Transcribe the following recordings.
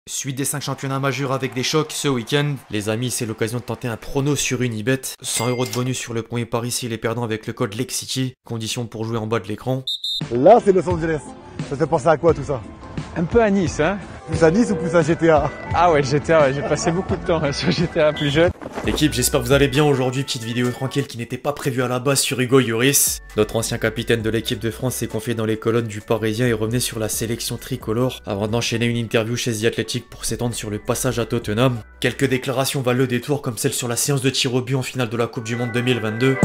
Suite des 5 championnats majeurs avec des chocs ce week-end. Les amis, c'est l'occasion de tenter un prono sur Unibet. 100 € de bonus sur le premier pari si les perdants avec le code LEXCITY. Condition pour jouer en bas de l'écran. Là, c'est Los Angeles. Ça te fait penser à quoi tout ça? Un peu à Nice, hein. Plus à Nice ou plus à GTA? Ah ouais, GTA, ouais, j'ai passé beaucoup de temps sur GTA plus jeune. L'équipe, j'espère que vous allez bien aujourd'hui. Petite vidéo tranquille qui n'était pas prévue à la base sur Hugo Lloris. Notre ancien capitaine de l'équipe de France s'est confié dans les colonnes du Parisien et revenait sur la sélection tricolore avant d'enchaîner une interview chez The Athletic pour s'étendre sur le passage à Tottenham. Quelques déclarations valent le détour comme celle sur la séance de tir au but en finale de la Coupe du Monde 2022.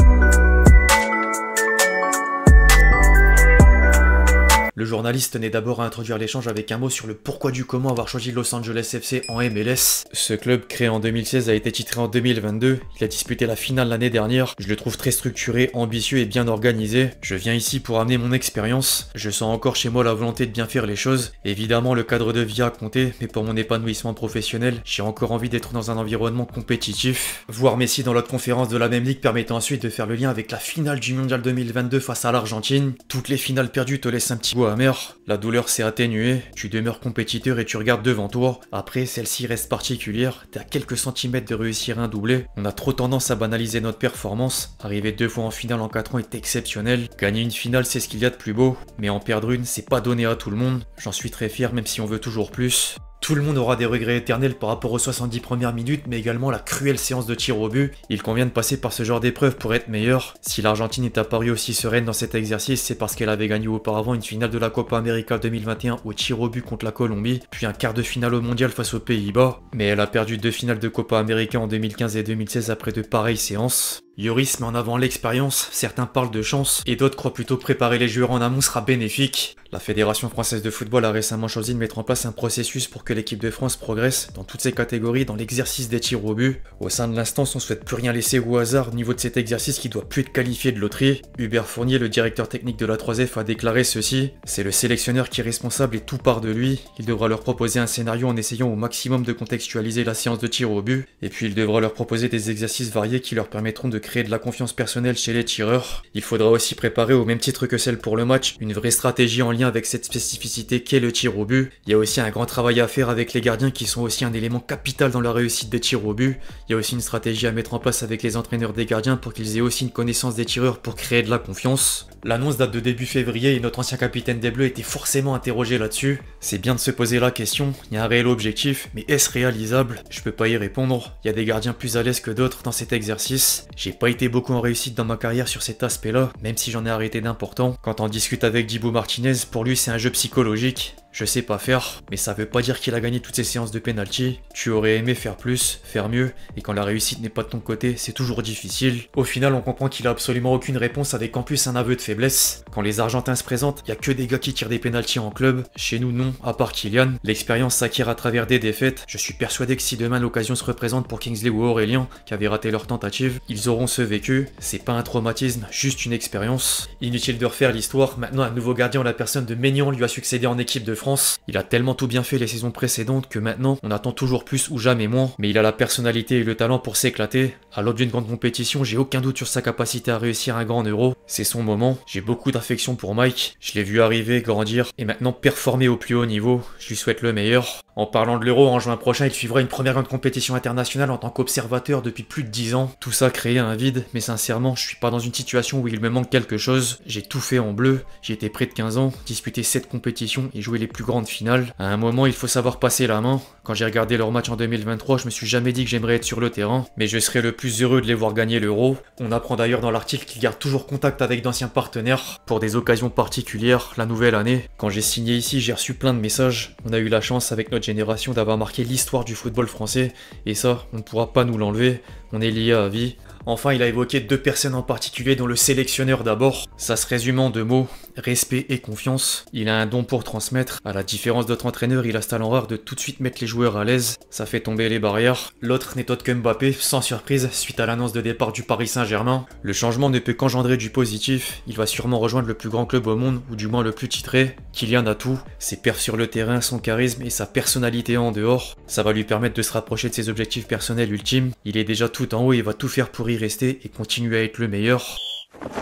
Le journaliste tenait d'abord à introduire l'échange avec un mot sur le pourquoi du comment avoir choisi Los Angeles FC en MLS. Ce club créé en 2016 a été titré en 2022, il a disputé la finale l'année dernière. Je le trouve très structuré, ambitieux et bien organisé. Je viens ici pour amener mon expérience. Je sens encore chez moi la volonté de bien faire les choses. Évidemment le cadre de vie a compté, mais pour mon épanouissement professionnel, j'ai encore envie d'être dans un environnement compétitif. Voir Messi dans l'autre conférence de la même ligue permettant ensuite de faire le lien avec la finale du Mondial 2022 face à l'Argentine. Toutes les finales perdues te laissent un petit goût amer, la douleur s'est atténuée, tu demeures compétiteur et tu regardes devant toi. Après, celle-ci reste particulière, t'es à quelques centimètres de réussir un doublé. On a trop tendance à banaliser notre performance. Arriver 2 fois en finale en 4 ans est exceptionnel. Gagner une finale, c'est ce qu'il y a de plus beau, mais en perdre une, c'est pas donné à tout le monde. J'en suis très fier même si on veut toujours plus. Tout le monde aura des regrets éternels par rapport aux 70 premières minutes, mais également la cruelle séance de tir au but. Il convient de passer par ce genre d'épreuve pour être meilleur. Si l'Argentine est apparue aussi sereine dans cet exercice, c'est parce qu'elle avait gagné auparavant une finale de la Copa América 2021 au tir au but contre la Colombie, puis un quart de finale au mondial face aux Pays-Bas. Mais elle a perdu 2 finales de Copa América en 2015 et 2016 après de pareilles séances. Lloris met en avant l'expérience, certains parlent de chance, et d'autres croient plutôt que préparer les joueurs en amont sera bénéfique. La Fédération française de football a récemment choisi de mettre en place un processus pour que l'équipe de France progresse dans toutes ses catégories dans l'exercice des tirs au but. Au sein de l'instance, on souhaite plus rien laisser au hasard au niveau de cet exercice qui doit plus être qualifié de loterie. Hubert Fournier, le directeur technique de la 3F, a déclaré ceci: c'est le sélectionneur qui est responsable et tout part de lui. Il devra leur proposer un scénario en essayant au maximum de contextualiser la séance de tir au but, et puis il devra leur proposer des exercices variés qui leur permettront de créer de la confiance personnelle chez les tireurs. Il faudra aussi préparer au même titre que celle pour le match, une vraie stratégie en lien avec cette spécificité qu'est le tir au but. Il y a aussi un grand travail à faire avec les gardiens qui sont aussi un élément capital dans la réussite des tirs au but. Il y a aussi une stratégie à mettre en place avec les entraîneurs des gardiens pour qu'ils aient aussi une connaissance des tireurs pour créer de la confiance. L'annonce date de début février et notre ancien capitaine des Bleus était forcément interrogé là-dessus. C'est bien de se poser la question, il y a un réel objectif, mais est-ce réalisable? Je peux pas y répondre. Il y a des gardiens plus à l'aise que d'autres dans cet exercice. J'ai pas été beaucoup en réussite dans ma carrière sur cet aspect-là, même si j'en ai arrêté d'important. Quand on discute avec Dibu Martinez, pour lui c'est un jeu psychologique. Je sais pas faire, mais ça veut pas dire qu'il a gagné toutes ses séances de penalty. Tu aurais aimé faire plus, faire mieux, et quand la réussite n'est pas de ton côté, c'est toujours difficile. Au final, on comprend qu'il a absolument aucune réponse avec en plus un aveu de faiblesse. Quand les Argentins se présentent, y a que des gars qui tirent des penaltys en club. Chez nous, non, à part Kylian. L'expérience s'acquiert à travers des défaites. Je suis persuadé que si demain l'occasion se représente pour Kingsley ou Aurélien, qui avaient raté leur tentative, ils auront ce vécu. C'est pas un traumatisme, juste une expérience. Inutile de refaire l'histoire, maintenant un nouveau gardien en la personne de Maignan lui a succédé en équipe de France. Il a tellement tout bien fait les saisons précédentes que maintenant on attend toujours plus ou jamais moins, mais il a la personnalité et le talent pour s'éclater. À l'aube d'une grande compétition, j'ai aucun doute sur sa capacité à réussir un grand euro. C'est son moment, j'ai beaucoup d'affection pour Mike, je l'ai vu arriver, grandir et maintenant performer au plus haut niveau. Je lui souhaite le meilleur. En parlant de l'Euro, en juin prochain, il suivra une première grande compétition internationale en tant qu'observateur depuis plus de 10 ans. Tout ça créait un vide, mais sincèrement, je suis pas dans une situation où il me manque quelque chose. J'ai tout fait en bleu, j'ai été près de 15 ans, disputé 7 compétitions et joué les plus grandes finales. À un moment, il faut savoir passer la main. Quand j'ai regardé leur match en 2023, je me suis jamais dit que j'aimerais être sur le terrain, mais je serais le plus heureux de les voir gagner l'Euro. On apprend d'ailleurs dans l'article qu'ils gardent toujours contact avec d'anciens partenaires pour des occasions particulières, la nouvelle année. Quand j'ai signé ici, j'ai reçu plein de messages. On a eu la chance avec notre génération d'avoir marqué l'histoire du football français, et ça, on ne pourra pas nous l'enlever, on est liés à vie. Enfin, il a évoqué 2 personnes en particulier, dont le sélectionneur d'abord. Ça se résume en 2 mots, respect et confiance. Il a un don pour transmettre. À la différence d'autres entraîneurs, il a ce talent rare de tout de suite mettre les joueurs à l'aise. Ça fait tomber les barrières. L'autre n'est autre que Mbappé, sans surprise, suite à l'annonce de départ du Paris Saint-Germain. Le changement ne peut qu'engendrer du positif. Il va sûrement rejoindre le plus grand club au monde, ou du moins le plus titré. Kylian a tout. Ses perfs sur le terrain, son charisme et sa personnalité en dehors. Ça va lui permettre de se rapprocher de ses objectifs personnels ultimes. Il est déjà tout en haut et va tout faire pour y rester et continuer à être le meilleur.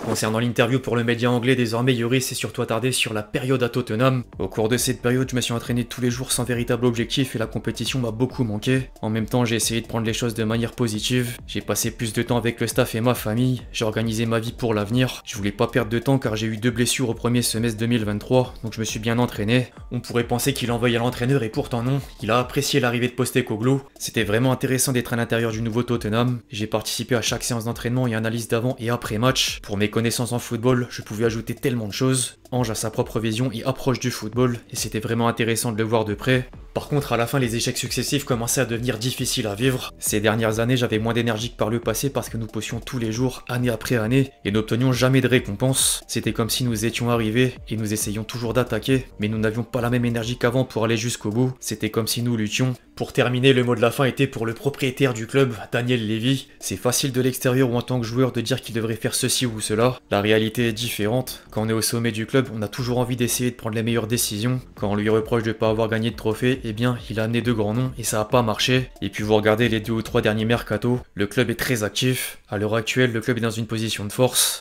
Concernant l'interview pour le média anglais, désormais Lloris s'est surtout attardé sur la période à Tottenham. Au cours de cette période, je me suis entraîné tous les jours sans véritable objectif et la compétition m'a beaucoup manqué. En même temps, j'ai essayé de prendre les choses de manière positive. J'ai passé plus de temps avec le staff et ma famille. J'ai organisé ma vie pour l'avenir. Je voulais pas perdre de temps car j'ai eu 2 blessures au premier semestre 2023, donc je me suis bien entraîné. On pourrait penser qu'il envoyait à l'entraîneur et pourtant non. Il a apprécié l'arrivée de Postecoglou. C'était vraiment intéressant d'être à l'intérieur du nouveau Tottenham. J'ai participé à chaque séance d'entraînement et analyse d'avant et après match. Pour mes connaissances en football, je pouvais ajouter tellement de choses. Ange a sa propre vision et approche du football, et c'était vraiment intéressant de le voir de près. Par contre, à la fin, les échecs successifs commençaient à devenir difficiles à vivre. Ces dernières années, j'avais moins d'énergie que par le passé parce que nous poussions tous les jours, année après année, et n'obtenions jamais de récompense. C'était comme si nous étions arrivés, et nous essayions toujours d'attaquer, mais nous n'avions pas la même énergie qu'avant pour aller jusqu'au bout. C'était comme si nous luttions. Pour terminer, le mot de la fin était pour le propriétaire du club, Daniel Levy. C'est facile de l'extérieur ou en tant que joueur de dire qu'il devrait faire ceci ou cela. La réalité est différente. Quand on est au sommet du club, on a toujours envie d'essayer de prendre les meilleures décisions. Quand on lui reproche de ne pas avoir gagné de trophée, eh bien, il a amené de grands noms et ça n'a pas marché. Et puis vous regardez les 2 ou 3 derniers mercato, le club est très actif. À l'heure actuelle, le club est dans une position de force.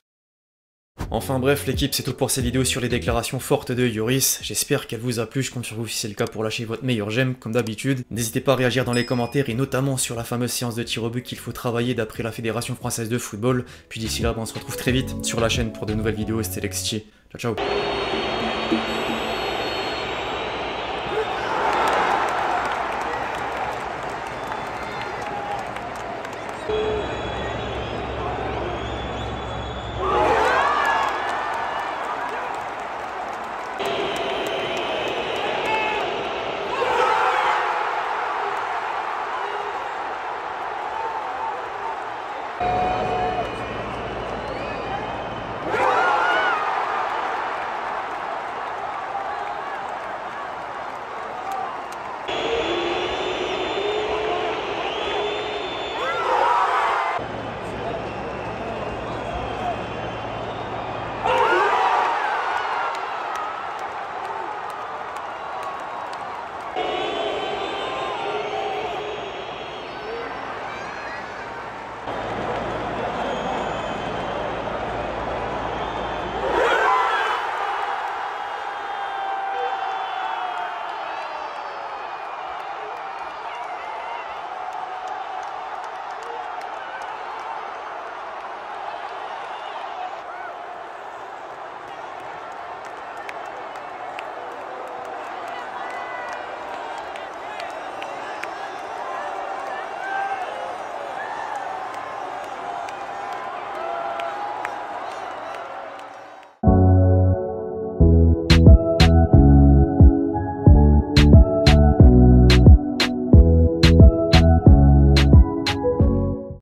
Enfin bref l'équipe, c'est tout pour cette vidéo sur les déclarations fortes de Lloris. J'espère qu'elle vous a plu, je compte sur vous si c'est le cas pour lâcher votre meilleur j'aime comme d'habitude. N'hésitez pas à réagir dans les commentaires et notamment sur la fameuse séance de tir au but qu'il faut travailler d'après la Fédération Française de Football. Puis d'ici là, on se retrouve très vite sur la chaîne pour de nouvelles vidéos. C'était Lexchi. Ciao ciao.